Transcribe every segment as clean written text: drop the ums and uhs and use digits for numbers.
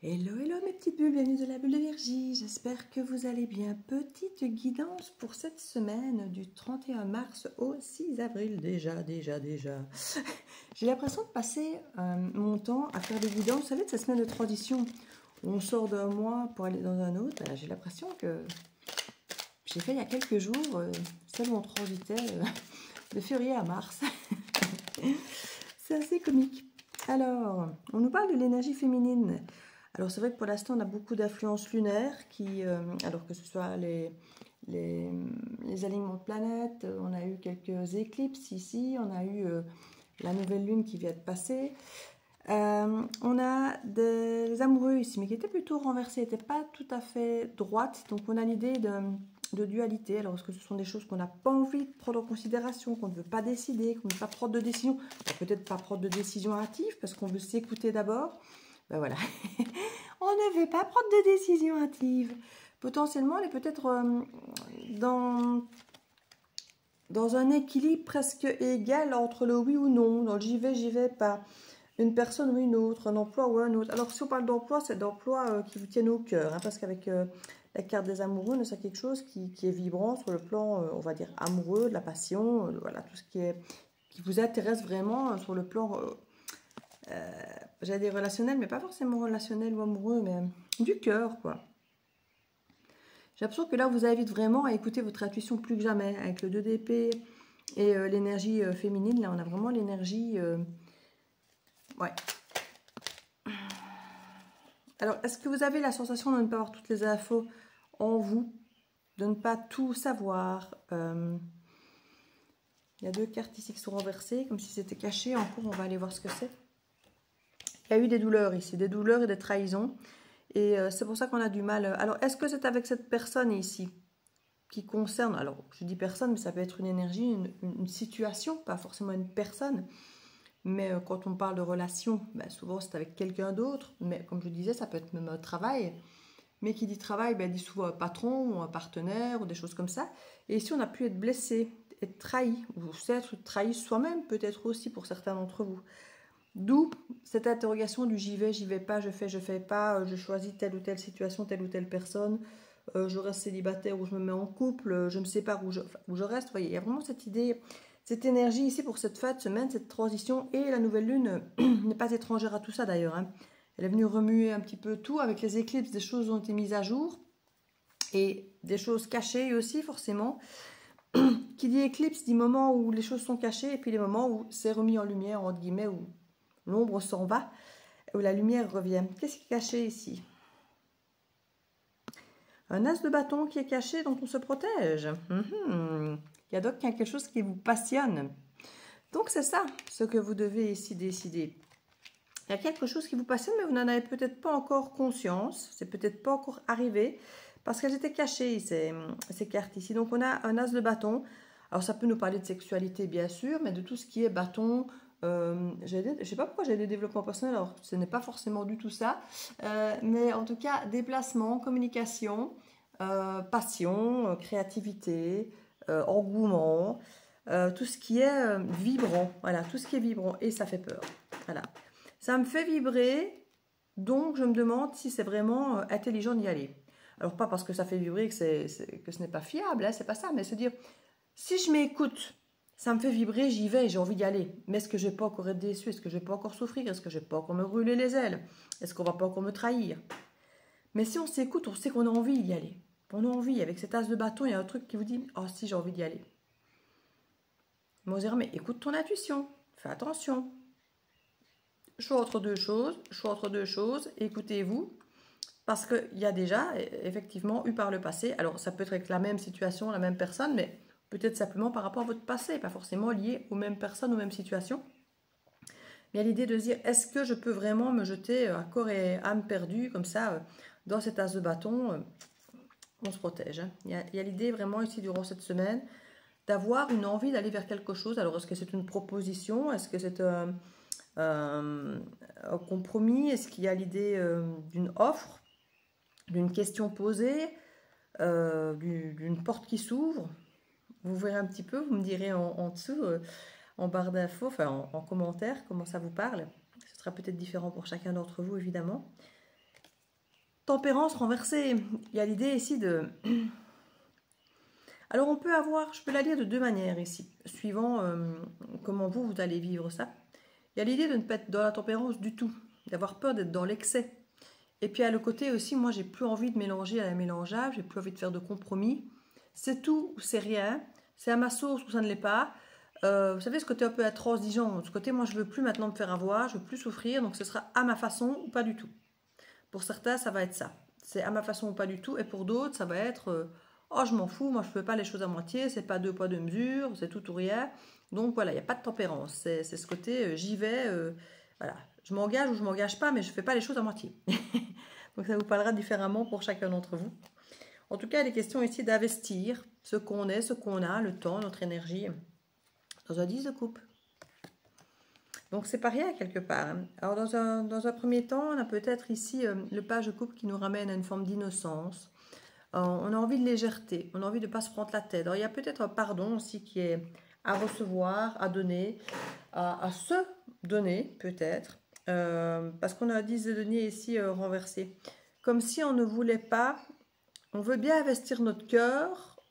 Hello, hello mes petites bulles, bienvenue de la bulle de Virgie. J'espère que vous allez bien. Petite guidance pour cette semaine du 31 mars au 6 avril. Déjà. J'ai l'impression de passer mon temps à faire des guidances. Vous savez, de cette semaine de transition où on sort d'un mois pour aller dans un autre. J'ai l'impression que j'ai fait il y a quelques jours celle où on transitait de février à mars. C'est assez comique. Alors, on nous parle de l'énergie féminine. Alors c'est vrai que pour l'instant on a beaucoup d'influences lunaires qui, alors que ce soit les alignements de planètes, on a eu quelques éclipses ici, on a eu la nouvelle lune qui vient de passer. On a des amoureux ici, mais qui étaient plutôt renversés, n'étaient pas tout à fait droites. Donc on a l'idée de dualité. Alors est-ce que ce sont des choses qu'on n'a pas envie de prendre en considération, qu'on ne veut pas décider, qu'on ne veut pas prendre de décision, peut-être pas prendre de décision hâtive parce qu'on veut s'écouter d'abord. Ben voilà, on ne veut pas prendre de décision hâtive. Potentiellement, elle est peut-être dans un équilibre presque égal entre le oui ou non, dans le j'y vais pas, une personne ou une autre, un emploi ou un autre. Alors si on parle d'emploi, c'est d'emploi qui vous tiennent au cœur, hein, parce qu'avec la carte des amoureux, c'est quelque chose qui est vibrant sur le plan, on va dire, amoureux, de la passion, voilà, tout ce qui vous intéresse vraiment sur le plan... j'allais dire relationnel, mais pas forcément relationnel ou amoureux, mais du cœur, quoi. J'ai l'impression que là, vous invite vraiment à écouter votre intuition plus que jamais, avec le 2 d'épée et l'énergie féminine. Là, on a vraiment l'énergie... ouais. Alors, est-ce que vous avez la sensation de ne pas avoir toutes les infos en vous, de ne pas tout savoir Il y a deux cartes ici qui sont renversées, comme si c'était caché. En cours, on va aller voir ce que c'est. Il y a eu des douleurs ici, des douleurs et des trahisons. Et c'est pour ça qu'on a du mal. Alors, est-ce que c'est avec cette personne ici qui concerne... Alors, je dis personne, mais ça peut être une énergie, une situation, pas forcément une personne. Mais quand on parle de relation, ben, souvent c'est avec quelqu'un d'autre. Mais comme je disais, ça peut être même un travail. Mais qui dit travail, ben, dit souvent un patron ou un partenaire ou des choses comme ça. Et ici, on a pu être blessé, être trahi, ou être trahi soi-même, peut-être aussi pour certains d'entre vous. D'où cette interrogation du j'y vais pas, je fais pas, je choisis telle ou telle situation, telle ou telle personne, je reste célibataire ou je me mets en couple, je me sépare ou je reste. Vous voyez, il y a vraiment cette idée, cette énergie ici pour cette fin de semaine, cette transition. Et la nouvelle lune n'est pas étrangère à tout ça d'ailleurs, hein. Elle est venue remuer un petit peu tout. Avec les éclipses, des choses ont été mises à jour et des choses cachées aussi forcément. Qui dit éclipse dit moment où les choses sont cachées et puis les moments où c'est remis en lumière, entre guillemets, où l'ombre s'en va, où la lumière revient. Qu'est-ce qui est caché ici? Un as de bâton qui est caché, dont on se protège. Il y a donc quelque chose qui vous passionne. Donc c'est ça, ce que vous devez ici décider. Il y a quelque chose qui vous passionne, mais vous n'en avez peut-être pas encore conscience. C'est peut-être pas encore arrivé, parce qu'elles étaient cachées, ces cartes ici. Donc on a un as de bâton. Alors ça peut nous parler de sexualité, bien sûr, mais de tout ce qui est bâton... je ne sais pas pourquoi j'ai des développements personnels, alors ce n'est pas forcément du tout ça. Mais en tout cas, déplacement, communication, passion, créativité, engouement, tout ce qui est vibrant. Voilà, tout ce qui est vibrant. Et ça fait peur. Voilà. Ça me fait vibrer, donc je me demande si c'est vraiment intelligent d'y aller. Alors pas parce que ça fait vibrer que ce n'est pas fiable, hein, c'est pas ça, mais se dire, si je m'écoute, ça me fait vibrer, j'y vais, j'ai envie d'y aller. Mais est-ce que je vais pas encore être déçu? Est-ce que je vais pas encore souffrir? Est-ce que je vais pas encore me brûler les ailes? Est-ce qu'on va pas encore me trahir? Mais si on s'écoute, on sait qu'on a envie d'y aller. On a envie, avec cet as de bâton, il y a un truc qui vous dit, oh si j'ai envie d'y aller. Mais on se dira, mais écoute ton intuition, fais attention. Choix entre deux choses, écoutez-vous, parce qu'il y a déjà, effectivement, eu par le passé, alors ça peut être avec la même situation, la même personne, mais peut-être simplement par rapport à votre passé, pas forcément lié aux mêmes personnes, aux mêmes situations. Mais il y a l'idée de se dire, est-ce que je peux vraiment me jeter à corps et âme perdue, comme ça, dans cet as de bâton, on se protège, hein. Il y a l'idée vraiment ici, durant cette semaine, d'avoir une envie d'aller vers quelque chose. Alors, est-ce que c'est une proposition? Est-ce que c'est un compromis? Est-ce qu'il y a l'idée d'une offre, d'une question posée, d'une porte qui s'ouvre? Vous verrez un petit peu, vous me direz en dessous, en barre d'infos, enfin en commentaire, comment ça vous parle. Ce sera peut-être différent pour chacun d'entre vous, évidemment. tempérance renversée. Il y a l'idée ici de... Alors on peut avoir, je peux la lire de deux manières ici, suivant comment vous allez vivre ça. Il y a l'idée de ne pas être dans la tempérance du tout, d'avoir peur d'être dans l'excès. Et puis à le côté aussi, moi j'ai plus envie de mélanger à la mélangeable, j'ai plus envie de faire de compromis. C'est tout ou c'est rien, c'est à ma sauce ou ça ne l'est pas. Vous savez ce côté un peu intransigeant, ce côté moi je veux plus maintenant me faire avoir, je veux plus souffrir, donc ce sera à ma façon ou pas du tout. Pour certains ça va être ça, c'est à ma façon ou pas du tout, et pour d'autres ça va être oh je m'en fous, moi je fais pas les choses à moitié, c'est pas deux poids deux mesures, c'est tout ou rien. Donc voilà, il n'y a pas de tempérance, c'est ce côté j'y vais, voilà. Je m'engage ou je ne m'engage pas, mais je ne fais pas les choses à moitié. Donc ça vous parlera différemment pour chacun d'entre vous. En tout cas, il est question ici d'investir ce qu'on est, ce qu'on a, le temps, notre énergie, dans un 10 de coupe. Donc c'est pas rien quelque part. Alors dans un premier temps, on a peut-être ici le page de coupe qui nous ramène à une forme d'innocence. On a envie de légèreté, on a envie de ne pas se prendre la tête. Alors il y a peut-être un pardon aussi qui est à recevoir, à donner, à se donner peut-être. Parce qu'on a un 10 de denier ici renversé. Comme si on ne voulait pas, on veut bien investir notre cœur,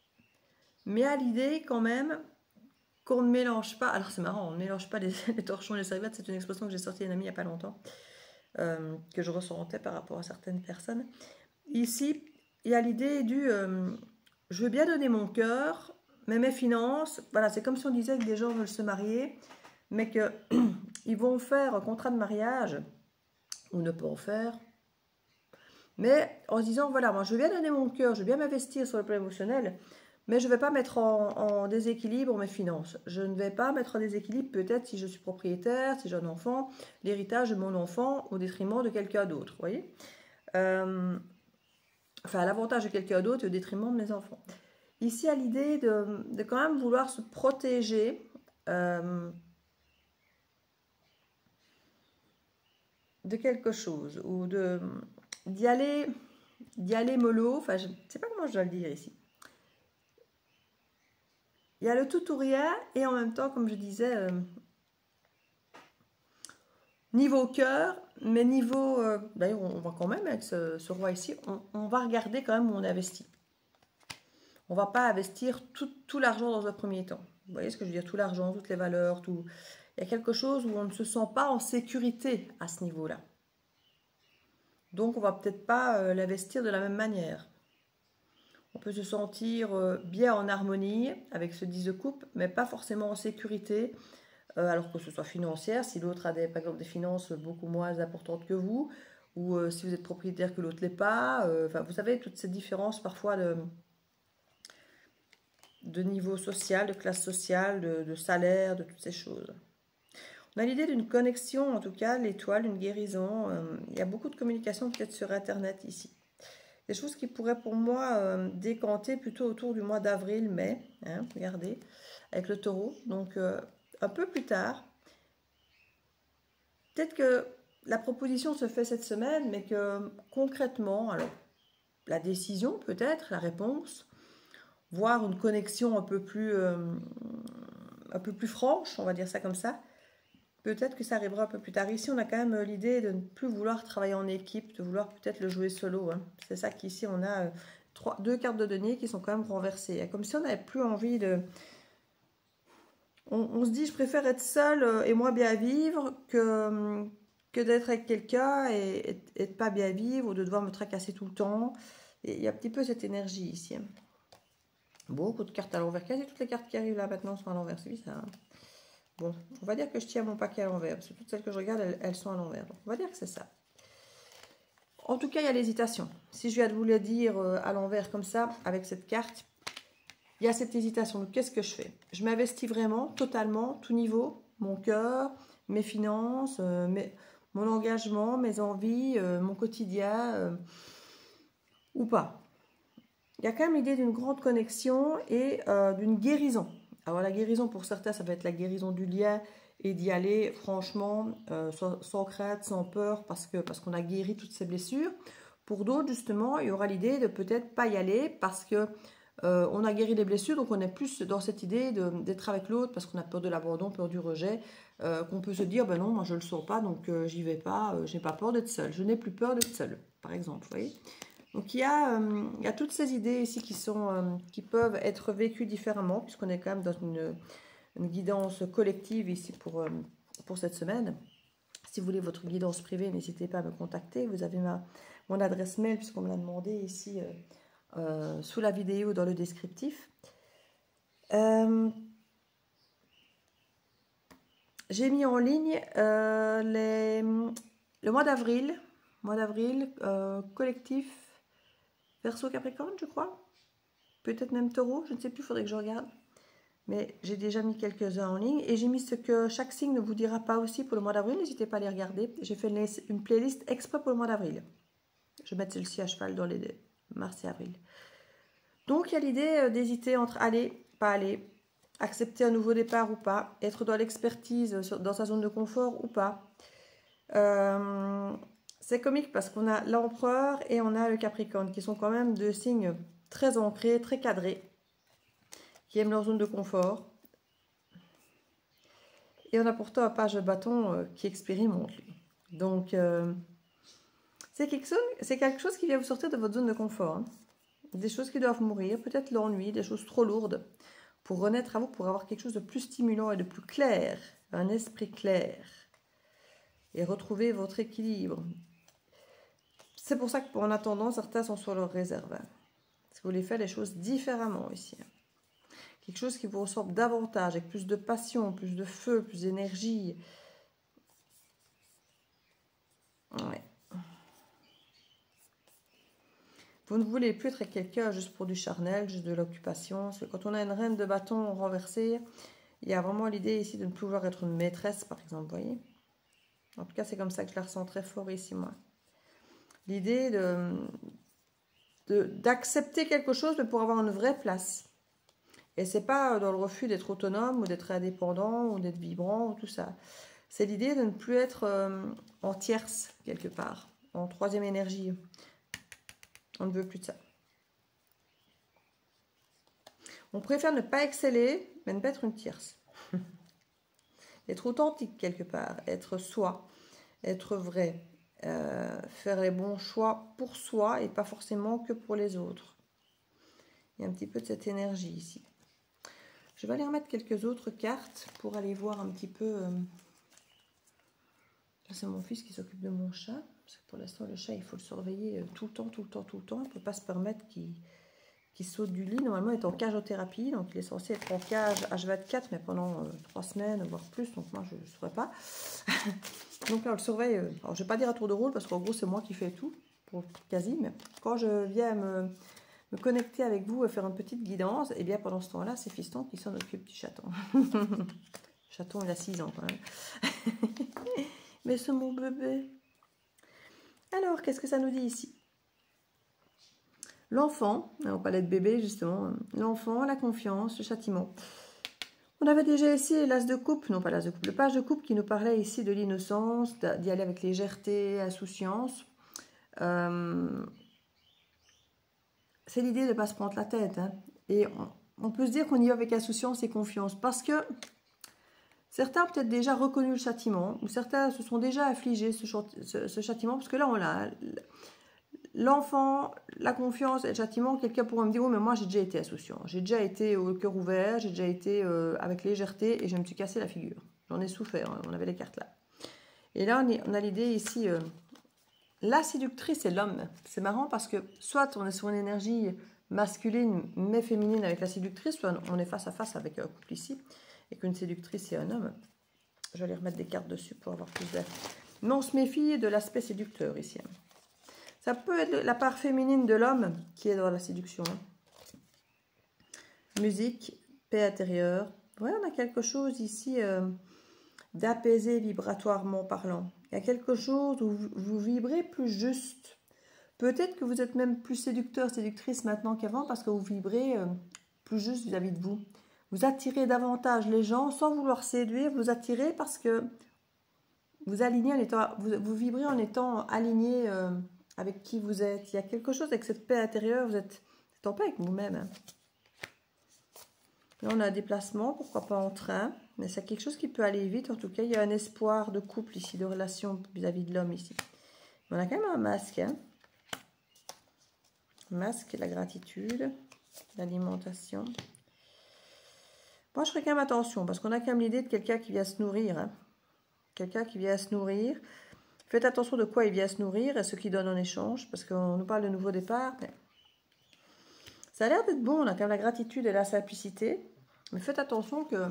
mais à l'idée quand même qu'on ne mélange pas, alors c'est marrant, on ne mélange pas les torchons et les serviettes, c'est une expression que j'ai sortie d'une amie il n'y a pas longtemps, que je ressentais par rapport à certaines personnes. Ici, il y a l'idée du, je veux bien donner mon cœur, mais mes finances, voilà, c'est comme si on disait que des gens veulent se marier, mais qu'ils vont faire un contrat de mariage, ou ne pas en faire, mais en se disant, voilà, moi je veux bien donner mon cœur, je veux bien m'investir sur le plan émotionnel, mais je ne vais pas mettre en déséquilibre mes finances. Je ne vais pas mettre en déséquilibre peut-être si je suis propriétaire, si j'ai un enfant, l'héritage de mon enfant au détriment de quelqu'un d'autre, vous voyez, enfin, à l'avantage de quelqu'un d'autre et au détriment de mes enfants. Ici, à l'idée de quand même vouloir se protéger de quelque chose ou d'y aller mollo, enfin je ne sais pas comment je dois le dire ici. Il y a le tout ou rien et en même temps, comme je disais, niveau cœur, mais niveau, d'ailleurs on va quand même avec ce roi ici, on va regarder quand même où on investit. On ne va pas investir tout l'argent dans un premier temps. Vous voyez ce que je veux dire, tout l'argent, toutes les valeurs, tout. Il y a quelque chose où on ne se sent pas en sécurité à ce niveau-là. Donc, on ne va peut-être pas l'investir de la même manière. On peut se sentir bien en harmonie avec ce 10 de coupe, mais pas forcément en sécurité, alors que ce soit financière. Si l'autre a par exemple des finances beaucoup moins importantes que vous, ou si vous êtes propriétaire que l'autre ne l'est pas. Enfin, vous savez, toutes ces différences parfois de niveau social, de classe sociale, de salaire, de toutes ces choses. On a l'idée d'une connexion, en tout cas, l'étoile, une guérison. Il y a beaucoup de communication peut-être sur Internet ici. Des choses qui pourraient pour moi décanter plutôt autour du mois d'avril, mai, hein, regardez, avec le taureau. Donc un peu plus tard, peut-être que la proposition se fait cette semaine, mais que concrètement, alors la décision peut-être, la réponse, voire une connexion un peu plus franche, on va dire ça comme ça. Peut-être que ça arrivera un peu plus tard. Ici, on a quand même l'idée de ne plus vouloir travailler en équipe, de vouloir peut-être le jouer solo. Hein. C'est ça qu'ici, on a deux cartes de denier qui sont quand même renversées. Comme si on n'avait plus envie de... On se dit, je préfère être seul et moi bien vivre que d'être avec quelqu'un et de pas bien vivre ou de devoir me tracasser tout le temps. Et il y a un petit peu cette énergie ici. Hein. Beaucoup de cartes à l'envers. Quasi toutes les cartes qui arrivent là maintenant sont à l'envers. C'est bizarre. Hein. Bon, on va dire que je tiens mon paquet à l'envers. Parce que toutes celles que je regarde, elles sont à l'envers. Donc, on va dire que c'est ça. En tout cas, il y a l'hésitation. Si je viens de vous le dire à l'envers comme ça, avec cette carte, il y a cette hésitation. Donc, qu'est-ce que je fais? Je m'investis vraiment, totalement, tout niveau. Mon cœur, mes finances, mon engagement, mes envies, mon quotidien, ou pas. Il y a quand même l'idée d'une grande connexion et d'une guérison. Alors la guérison pour certains, ça va être la guérison du lien et d'y aller franchement, sans crainte, sans peur, parce qu'on a guéri toutes ces blessures. Pour d'autres, justement, il y aura l'idée de peut-être pas y aller parce que on a guéri les blessures, donc on est plus dans cette idée d'être avec l'autre parce qu'on a peur de l'abandon, peur du rejet, qu'on peut se dire, ben non, moi je le sens pas, donc j'y vais pas, j'ai pas peur d'être seule, je n'ai plus peur d'être seule. par exemple, vous voyez. Donc il y a toutes ces idées ici qui peuvent être vécues différemment, puisqu'on est quand même dans une guidance collective ici pour cette semaine. Si vous voulez votre guidance privée, n'hésitez pas à me contacter. Vous avez mon adresse mail, puisqu'on me l'a demandé ici sous la vidéo dans le descriptif. J'ai mis en ligne le mois d'avril, collectif Verseau Capricorne, je crois. Peut-être même Taureau, je ne sais plus, il faudrait que je regarde. Mais j'ai déjà mis quelques-uns en ligne. Et j'ai mis ce que chaque signe ne vous dira pas aussi pour le mois d'avril. N'hésitez pas à les regarder. J'ai fait une playlist exprès pour le mois d'avril. Je vais mettre celle-ci à cheval dans les mars et avril. Donc, il y a l'idée d'hésiter entre aller, pas aller, accepter un nouveau départ ou pas, être dans l'expertise, dans sa zone de confort ou pas. C'est comique parce qu'on a l'empereur et on a le Capricorne, qui sont quand même deux signes très ancrés, très cadrés, qui aiment leur zone de confort. Et on a pourtant un page de bâton qui expérimente, lui. Donc, c'est quelque chose qui vient vous sortir de votre zone de confort. Hein. Des choses qui doivent mourir, peut-être l'ennui, des choses trop lourdes, pour renaître à vous, pour avoir quelque chose de plus stimulant et de plus clair, un esprit clair, et retrouver votre équilibre. C'est pour ça qu'en attendant, certains sont sur leur réserve. Si vous voulez faire les choses différemment ici. Quelque chose qui vous ressemble davantage, avec plus de passion, plus de feu, plus d'énergie. Ouais. Vous ne voulez plus être avec quelqu'un juste pour du charnel, juste de l'occupation. Parce que quand on a une reine de bâton renversée, il y a vraiment l'idée ici de ne plus vouloir être une maîtresse, par exemple, vous voyez. En tout cas, c'est comme ça que je la ressens très fort ici, moi. L'idée d'accepter quelque chose, mais pour avoir une vraie place. Et c'est pas dans le refus d'être autonome, ou d'être indépendant, ou d'être vibrant, ou tout ça. C'est l'idée de ne plus être en tierce, quelque part, en troisième énergie. On ne veut plus de ça. On préfère ne pas exceller, mais ne pas être une tierce. Être authentique quelque part, être soi, être vrai, faire les bons choix pour soi et pas forcément que pour les autres. Il y a un petit peu de cette énergie ici. Je vais aller remettre quelques autres cartes pour aller voir un petit peu. Là, c'est mon fils qui s'occupe de mon chat. Parce que pour l'instant, le chat, il faut le surveiller tout le temps. Il ne peut pas se permettre qu'il saute du lit. Normalement, il est en cageothérapie. Donc, il est censé être en cage H24, mais pendant 3 semaines, voire plus. Donc, moi, je ne saurais pas. Donc, là, on le surveille. Alors, je ne vais pas dire à tour de rôle, parce qu'en gros, c'est moi qui fais tout, pour quasi. Mais quand je viens me connecter avec vous et faire une petite guidance, et bien, pendant ce temps-là, c'est Fiston qui s'en occupe du chaton. Chaton, il a 6 ans, quand même. Mais c'est mon bébé. Alors, qu'est-ce que ça nous dit ici? L'enfant, on parlait de bébé justement, l'enfant, la confiance, le châtiment. On avait déjà ici l'as de coupe, non pas l'as de coupe, le page de coupe qui nous parlait ici de l'innocence, d'y aller avec légèreté, insouciance. C'est l'idée de ne pas se prendre la tête. Hein. Et on peut se dire qu'on y va avec insouciance et confiance parce que certains ont peut-être déjà reconnu le châtiment, ou certains se sont déjà affligés ce châtiment, parce que là, on l'a. L'enfant, la confiance et le châtiment, quelqu'un pourrait me dire, oh, mais moi, j'ai déjà été insouciant, j'ai déjà été au cœur ouvert, j'ai déjà été avec légèreté, et je me suis cassé la figure. J'en ai souffert, hein, on avait les cartes là. Et là, on a l'idée ici, la séductrice et l'homme. C'est marrant parce que soit on est sur une énergie masculine, mais féminine avec la séductrice, soit on est face à face avec un couple ici, et qu'une séductrice et un homme. Je vais aller remettre des cartes dessus pour avoir plus d'air. Mais on se méfie de l'aspect séducteur ici. Ça peut être la part féminine de l'homme qui est dans la séduction. Musique, paix intérieure. Ouais, on a quelque chose ici d'apaisé vibratoirement parlant. Il y a quelque chose où vous vibrez plus juste. Peut-être que vous êtes même plus séducteur, séductrice maintenant qu'avant parce que vous vibrez plus juste vis-à-vis de vous. Vous attirez davantage les gens sans vouloir séduire, vous attirez parce que vous alignez en étant, vous vibrez en étant aligné avec qui vous êtes. Il y a quelque chose avec cette paix intérieure, vous êtes en paix avec vous-même. Hein. Là, on a un déplacement, pourquoi pas en train, mais c'est quelque chose qui peut aller vite. En tout cas, il y a un espoir de couple ici, de relation vis-à-vis de l'homme ici. On a quand même un masque. Hein. Masque, la gratitude, l'alimentation. Moi, je ferais quand même attention, parce qu'on a quand même l'idée de quelqu'un qui vient se nourrir. Hein. Quelqu'un qui vient se nourrir. Faites attention de quoi il vient se nourrir et ce qu'il donne en échange, parce qu'on nous parle de nouveau départ. Mais ça a l'air d'être bon, on a quand même la gratitude et la simplicité. Mais faites attention que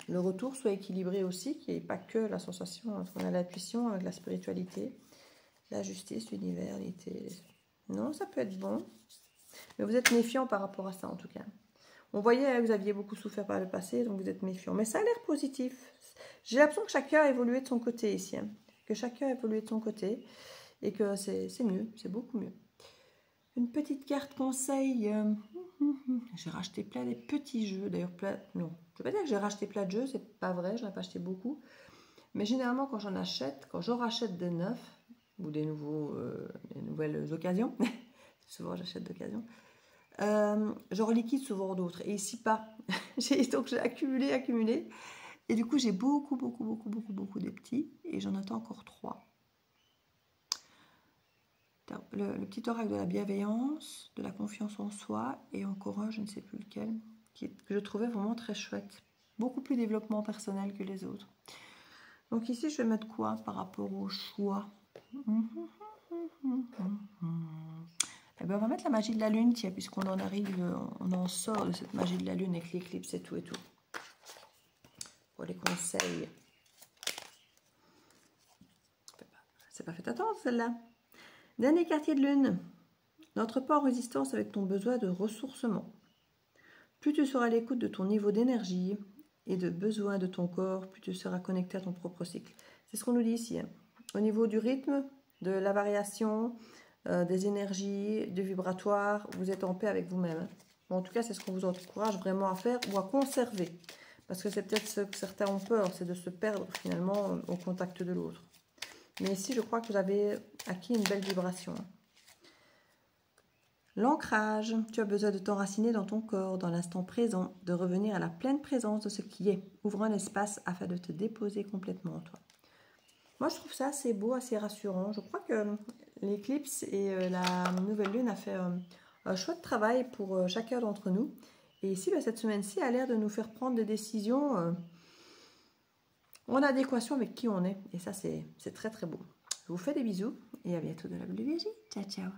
le retour soit équilibré aussi, qu'il n'y ait pas que la sensation, hein, on a l'intuition avec la spiritualité, la justice, l'univers, l'été. Non, ça peut être bon. Mais vous êtes méfiant par rapport à ça en tout cas. On voyait que vous aviez beaucoup souffert par le passé, donc vous êtes méfiant. Mais ça a l'air positif. J'ai l'impression que chacun a évolué de son côté ici. Hein. Que chacun a évolué de son côté. Et que c'est mieux, c'est beaucoup mieux. Une petite carte conseil. J'ai racheté plein des petits jeux. D'ailleurs, plein... Non, je ne veux pas dire que j'ai racheté plein de jeux, c'est pas vrai, je n'en ai pas acheté beaucoup. Mais généralement, quand j'en achète, quand je rachète des neufs, ou des nouvelles occasions, souvent j'achète d'occasion, je reliquide souvent d'autres. Et ici, pas. Donc j'ai accumulé. Et du coup, j'ai beaucoup des petits. Et j'en attends encore 3. Le petit oracle de la bienveillance, de la confiance en soi. Et encore un, je ne sais plus lequel, que je trouvais vraiment très chouette. Beaucoup plus développement personnel que les autres. Donc ici, je vais mettre quoi par rapport au choix? Eh bien, on va mettre la magie de la lune, tiens, puisqu'on en arrive, on en sort de cette magie de la lune avec l'éclipse et tout et tout. Pour les conseils. C'est pas fait attendre, celle-là. Dernier quartier de lune. N'entre pas en résistance avec ton besoin de ressourcement. Plus tu seras à l'écoute de ton niveau d'énergie et de besoin de ton corps, plus tu seras connecté à ton propre cycle. C'est ce qu'on nous dit ici. Hein. Au niveau du rythme, de la variation, des énergies, du vibratoire, vous êtes en paix avec vous-même. Hein. Bon, en tout cas, c'est ce qu'on vous encourage vraiment à faire ou à conserver. Parce que c'est peut-être ce que certains ont peur, c'est de se perdre finalement au contact de l'autre. Mais ici, je crois que vous avez acquis une belle vibration. L'ancrage, tu as besoin de t'enraciner dans ton corps, dans l'instant présent, de revenir à la pleine présence de ce qui est. Ouvre un espace afin de te déposer complètement en toi. Moi, je trouve ça assez beau, assez rassurant. Je crois que l'éclipse et la nouvelle lune a fait un chouette travail pour chacun d'entre nous. Et ici, cette semaine-ci a l'air de nous faire prendre des décisions en adéquation avec qui on est. Et ça, c'est très très beau. Je vous fais des bisous et à bientôt de la Bulle de Vigie. Ciao, ciao.